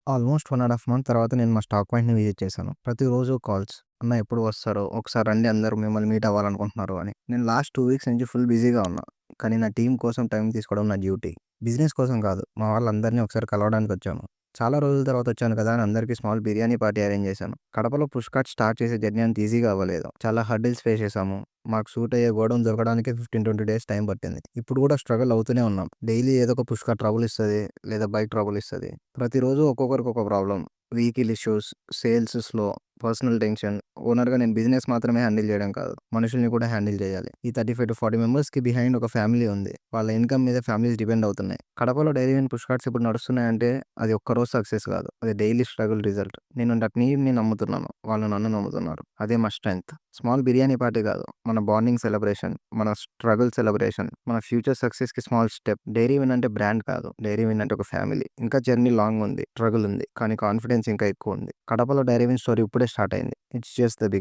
Almost 1½ month తర్వాత నేను మా స్టాక్ పాయింట్‌ని విజిట్ చేశాను. ప్రతిరోజు కాల్స్. "అన్న ఎప్పుడు వస్తారు? ఒకసారి రండి అందరూ మిమ్మల్ని మీట్ అవ్వాలనుకుంటున్నారు" అని. నేను లాస్ట్ 2 వీక్స్ నుంచి ఫుల్ బిజీగా ఉన్నా. కానీ నా టీమ్ కోసం టైం తీసుకోవడం నా డ్యూటీ. బిజినెస్ కోసం కాదు. మా వాళ్ళందరిని ఒకసారి కలవడానికొచ్చాను. చాలా రోజుల తర్వాత వచ్చాను కదా అని అందరికీ స్మాల్ బిర్యానీ పార్టీ అరేంజ్ చేశాను. కడపలో పుష్ కార్ట్ స్టార్ట్ చేసే జర్నీ అంత ఈజీగా అవ్వలేదు. చాలా హర్డిల్స్ ఫేస్ చేశాము. మాకు సూట్ అయ్యే గోడౌన్ దొరకడానికి 15, 20 డేస్ టైం పట్టింది. ఇప్పుడు కూడా స్ట్రగుల్ అవుతూనే ఉన్నాం. డైలీ ఏదో ఒక పుష్ కార్ట్ ట్రబుల్ ఇస్తది. లేదా బైక్ ట్రబుల్ ఇస్తది. ప్రతిరోజు ఒక్కొక్కరికి ఒక problem. Vehicle issues, sales slow, personal tension. ఓనర్‌గా నేను బిజినెస్ మాత్రమే హ్యాండిల్ చేయడం కాదు. మనుషుల్ని కూడా హ్యాండిల్ చేయాలి. ఈ 35-40 మెంబర్స్‌కి బిహైండ్ ఒక ఫ్యామిలీ ఉంది. వాళ్ళ ఇన్‌కమ్ మీద ఫ్యామిలీస్ డిపెండ్ అవుతున్నాయి. కడపలో డైలీ వేర్ పుష్ కార్ట్స్ ఇప్పుడు నడుస్తున్నాయంటే అది ఒక్కరోజు సక్సెస్ కాదు. అది డైలీ స్ట్రగుల్ రిజల్ట్. నేను నా టీమ్‌ని నమ్ముతున్నాను. వాళ్ళు నన్ను నమ్ముతున్నారు. అదే మా స్ట్రెంగ్త్. స్మాల్ బిర్యానీ పార్టీ కాదు. మన బాండింగ్ సెలబ్రేషన్, మన స్ట్రగుల్ సెలబ్రేషన్, మన ఫ్యూచర్ సక్సెస్‌కి స్మాల్ స్టెప్. డైరీ విన్ అంటే బ్రాండ్ కాదు. డైరీ విన్ అంటే ఒక ఫ్యామిలీ. ఇంకా జర్నీ లాంగ్ ఉంది. స్ట్రగుల్ ఉంది. కానీ కాన్ఫిడెన్స్ ఇంకా ఎక్కువ ఉంది. కడపలో డైరీ విన్ స్టోరీ ఇప్పుడే స్టార్ట్ అయింది. It's just the beginning.